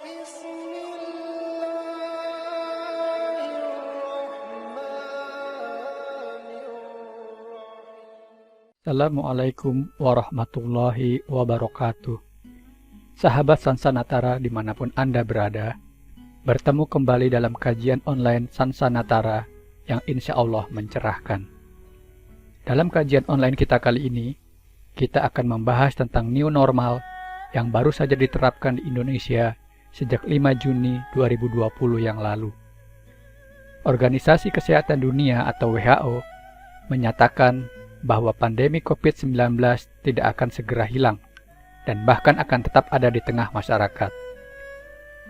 Assalamualaikum warahmatullahi wabarakatuh. Sahabat Sansanatara dimanapun Anda berada, bertemu kembali dalam kajian online Sansanatara yang insya Allah mencerahkan. Dalam kajian online kita kali ini, kita akan membahas tentang new normal yang baru saja diterapkan di Indonesia sejak 5 Juni 2020 yang lalu. Organisasi Kesehatan Dunia atau WHO menyatakan bahwa pandemi COVID-19 tidak akan segera hilang dan bahkan akan tetap ada di tengah masyarakat.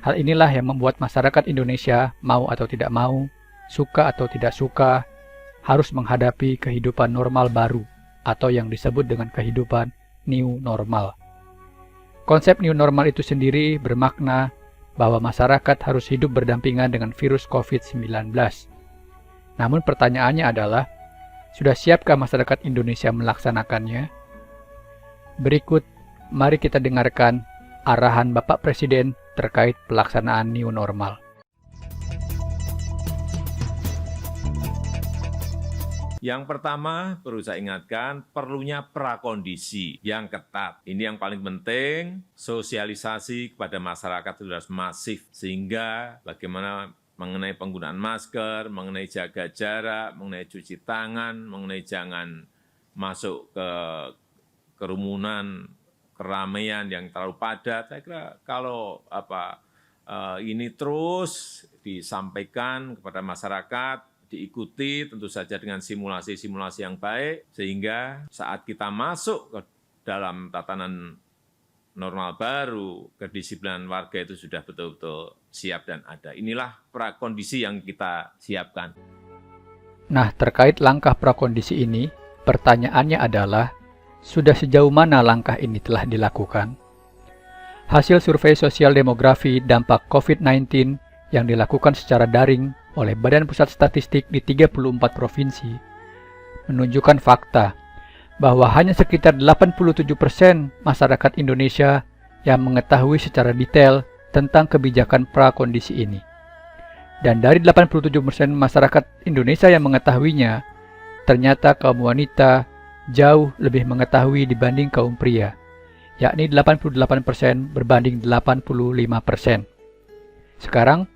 Hal inilah yang membuat masyarakat Indonesia mau atau tidak mau, suka atau tidak suka, harus menghadapi kehidupan normal baru atau yang disebut dengan kehidupan new normal. Konsep new normal itu sendiri bermakna bahwa masyarakat harus hidup berdampingan dengan virus COVID-19. Namun pertanyaannya adalah, sudah siapkah masyarakat Indonesia melaksanakannya? Berikut, mari kita dengarkan arahan Bapak Presiden terkait pelaksanaan new normal. Yang pertama, perlu saya ingatkan, perlunya prakondisi yang ketat. Ini yang paling penting, sosialisasi kepada masyarakat sudah masif, sehingga bagaimana mengenai penggunaan masker, mengenai jaga jarak, mengenai cuci tangan, mengenai jangan masuk ke kerumunan, keramaian yang terlalu padat. Saya kira kalau ini terus disampaikan kepada masyarakat, diikuti tentu saja dengan simulasi-simulasi yang baik, sehingga saat kita masuk ke dalam tatanan normal baru, kedisiplinan warga itu sudah betul-betul siap dan ada. Inilah prakondisi yang kita siapkan. Nah, terkait langkah prakondisi ini, pertanyaannya adalah, sudah sejauh mana langkah ini telah dilakukan? Hasil survei sosial demografi dampak COVID-19 yang dilakukan secara daring oleh Badan Pusat Statistik di 34 provinsi menunjukkan fakta bahwa hanya sekitar 87% masyarakat Indonesia yang mengetahui secara detail tentang kebijakan prakondisi ini. Dan dari 87% masyarakat Indonesia yang mengetahuinya, ternyata kaum wanita jauh lebih mengetahui dibanding kaum pria, yakni 88% berbanding 85%. Sekarang,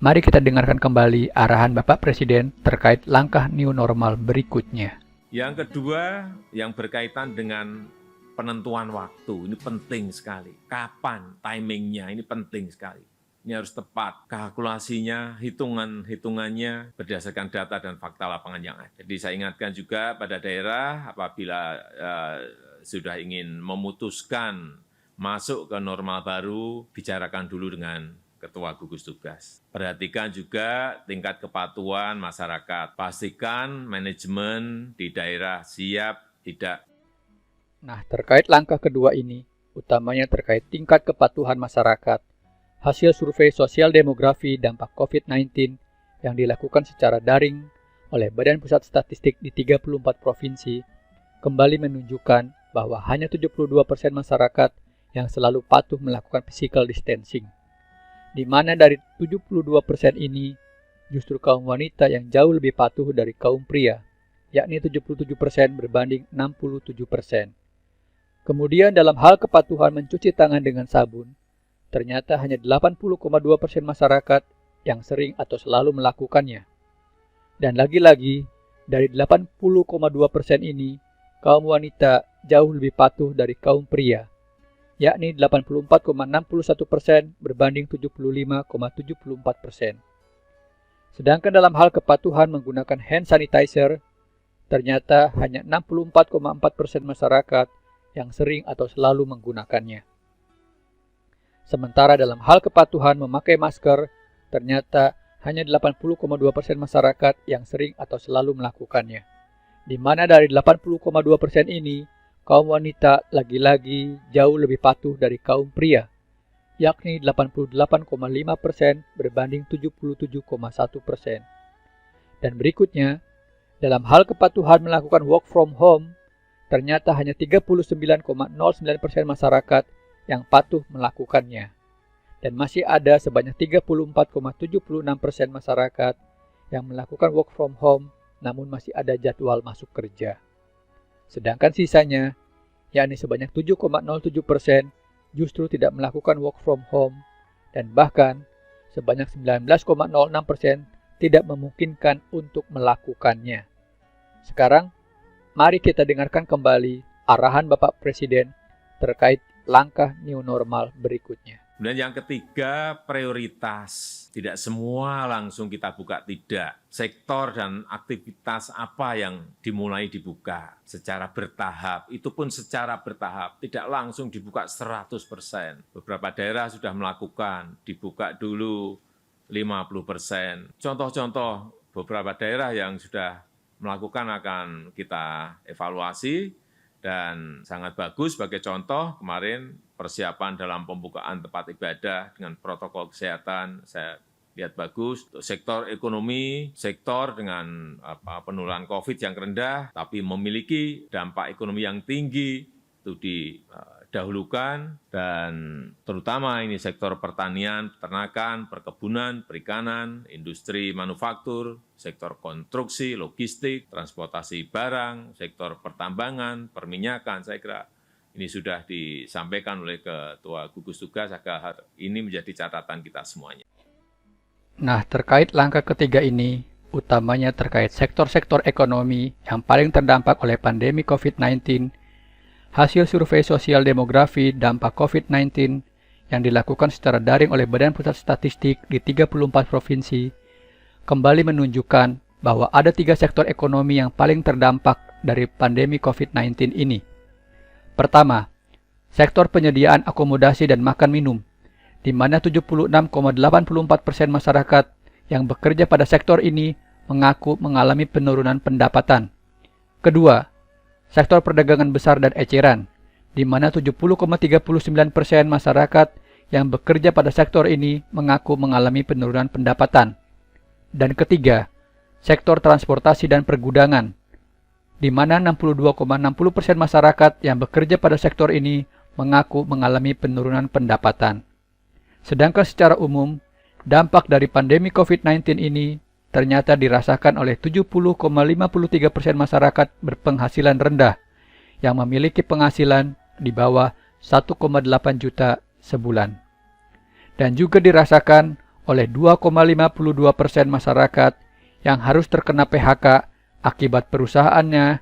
mari kita dengarkan kembali arahan Bapak Presiden terkait langkah new normal berikutnya. Yang kedua, yang berkaitan dengan penentuan waktu, ini penting sekali. Kapan timingnya, ini penting sekali. Ini harus tepat, kalkulasinya, hitungannya berdasarkan data dan fakta lapangan yang ada. Jadi saya ingatkan juga pada daerah, apabila sudah ingin memutuskan masuk ke normal baru, bicarakan dulu dengan Ketua Gugus Tugas. Perhatikan juga tingkat kepatuhan masyarakat. Pastikan manajemen di daerah siap tidak. Nah, terkait langkah kedua ini, utamanya terkait tingkat kepatuhan masyarakat, hasil survei sosial demografi dampak COVID-19 yang dilakukan secara daring oleh Badan Pusat Statistik di 34 provinsi kembali menunjukkan bahwa hanya 72% masyarakat yang selalu patuh melakukan physical distancing, di mana dari 72% ini justru kaum wanita yang jauh lebih patuh dari kaum pria, yakni 77% berbanding 67%. Kemudian dalam hal kepatuhan mencuci tangan dengan sabun, ternyata hanya 80,2% masyarakat yang sering atau selalu melakukannya. Dan lagi-lagi, dari 80,2% ini, kaum wanita jauh lebih patuh dari kaum pria, yakni 84,61% berbanding 75,74%. Sedangkan dalam hal kepatuhan menggunakan hand sanitizer, ternyata hanya 64,4% masyarakat yang sering atau selalu menggunakannya. Sementara dalam hal kepatuhan memakai masker, ternyata hanya 80,2% masyarakat yang sering atau selalu melakukannya. Di mana dari 80,2% ini, kaum wanita lagi-lagi jauh lebih patuh dari kaum pria, yakni 88,5% berbanding 77,1%. Dan berikutnya, dalam hal kepatuhan melakukan work from home, ternyata hanya 39,09% masyarakat yang patuh melakukannya. dan masih ada sebanyak 34,76% masyarakat yang melakukan work from home namun masih ada jadwal masuk kerja. Sedangkan sisanya, yakni sebanyak 7,07% justru tidak melakukan work from home dan bahkan sebanyak 19,06% tidak memungkinkan untuk melakukannya. Sekarang, mari kita dengarkan kembali arahan Bapak Presiden terkait langkah new normal berikutnya. Kemudian yang ketiga, prioritas. Tidak semua langsung kita buka, tidak. Sektor dan aktivitas apa yang dimulai dibuka secara bertahap. Itu pun secara bertahap, tidak langsung dibuka 100%. Beberapa daerah sudah melakukan, dibuka dulu 50%. Contoh-contoh beberapa daerah yang sudah melakukan akan kita evaluasi, dan sangat bagus sebagai contoh kemarin persiapan dalam pembukaan tempat ibadah dengan protokol kesehatan saya lihat bagus. Untuk sektor ekonomi, sektor dengan penularan COVID yang rendah tapi memiliki dampak ekonomi yang tinggi itu didahulukan, dan terutama ini sektor pertanian, peternakan, perkebunan, perikanan, industri manufaktur, sektor konstruksi, logistik, transportasi barang, sektor pertambangan, perminyakan. Saya kira ini sudah disampaikan oleh Ketua Gugus Tugas agar ini menjadi catatan kita semuanya. Nah, terkait langkah ketiga ini, utamanya terkait sektor-sektor ekonomi yang paling terdampak oleh pandemi COVID-19, hasil survei sosial demografi dampak COVID-19 yang dilakukan secara daring oleh Badan Pusat Statistik di 34 provinsi kembali menunjukkan bahwa ada 3 sektor ekonomi yang paling terdampak dari pandemi COVID-19 ini. Pertama, sektor penyediaan akomodasi dan makan minum, di mana 76,84% masyarakat yang bekerja pada sektor ini mengaku mengalami penurunan pendapatan. Kedua, sektor perdagangan besar dan eceran, di mana 70,39% masyarakat yang bekerja pada sektor ini mengaku mengalami penurunan pendapatan. Dan ketiga, sektor transportasi dan pergudangan, di mana 62,60% masyarakat yang bekerja pada sektor ini mengaku mengalami penurunan pendapatan. Sedangkan secara umum, dampak dari pandemi COVID-19 ini ternyata dirasakan oleh 70,53% masyarakat berpenghasilan rendah yang memiliki penghasilan di bawah 1,8 juta sebulan. Dan juga dirasakan oleh 2,52% masyarakat yang harus terkena PHK akibat perusahaannya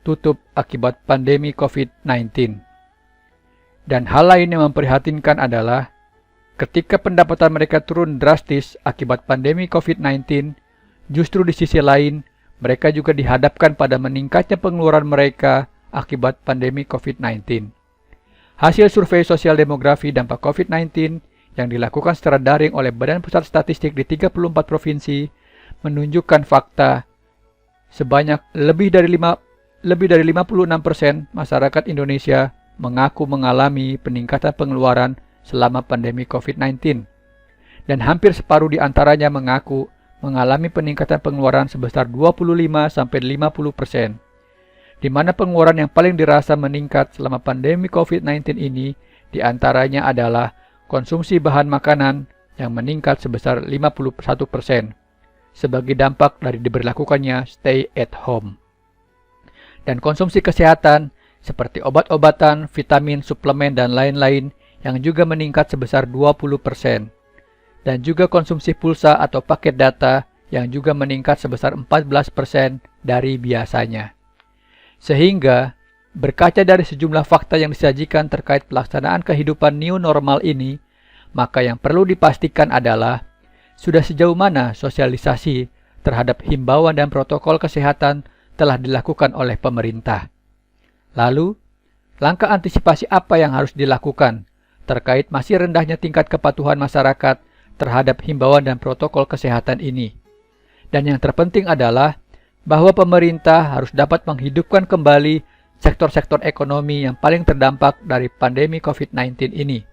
tutup akibat pandemi COVID-19. Dan hal lain yang memprihatinkan adalah ketika pendapatan mereka turun drastis akibat pandemi COVID-19, justru di sisi lain, mereka juga dihadapkan pada meningkatnya pengeluaran mereka akibat pandemi COVID-19. Hasil survei sosial demografi dampak COVID-19 yang dilakukan secara daring oleh Badan Pusat Statistik di 34 provinsi menunjukkan fakta sebanyak lebih dari 56% masyarakat Indonesia mengaku mengalami peningkatan pengeluaran selama pandemi COVID-19, dan hampir separuh di antaranya mengaku mengalami peningkatan pengeluaran sebesar 25-50%, di mana pengeluaran yang paling dirasa meningkat selama pandemi COVID-19 ini di antaranya adalah konsumsi bahan makanan yang meningkat sebesar 51% sebagai dampak dari diberlakukannya stay at home. Dan konsumsi kesehatan seperti obat-obatan, vitamin, suplemen, dan lain-lain yang juga meningkat sebesar 20%, dan juga konsumsi pulsa atau paket data yang juga meningkat sebesar 14% dari biasanya. Sehingga, berkaca dari sejumlah fakta yang disajikan terkait pelaksanaan kehidupan new normal ini, maka yang perlu dipastikan adalah sudah sejauh mana sosialisasi terhadap himbauan dan protokol kesehatan telah dilakukan oleh pemerintah. Lalu, langkah antisipasi apa yang harus dilakukan terkait masih rendahnya tingkat kepatuhan masyarakat terhadap himbauan dan protokol kesehatan ini. Dan yang terpenting adalah bahwa pemerintah harus dapat menghidupkan kembali sektor-sektor ekonomi yang paling terdampak dari pandemi COVID-19 ini.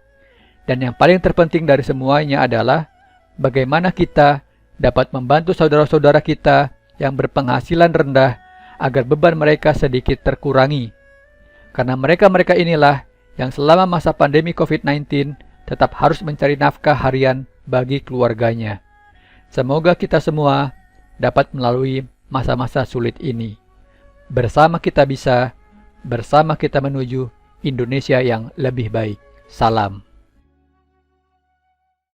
Dan yang paling terpenting dari semuanya adalah bagaimana kita dapat membantu saudara-saudara kita yang berpenghasilan rendah agar beban mereka sedikit terkurangi. Karena mereka-mereka inilah yang selama masa pandemi COVID-19 tetap harus mencari nafkah harian bagi keluarganya. Semoga kita semua dapat melalui masa-masa sulit ini. Bersama kita bisa, bersama kita menuju Indonesia yang lebih baik. Salam.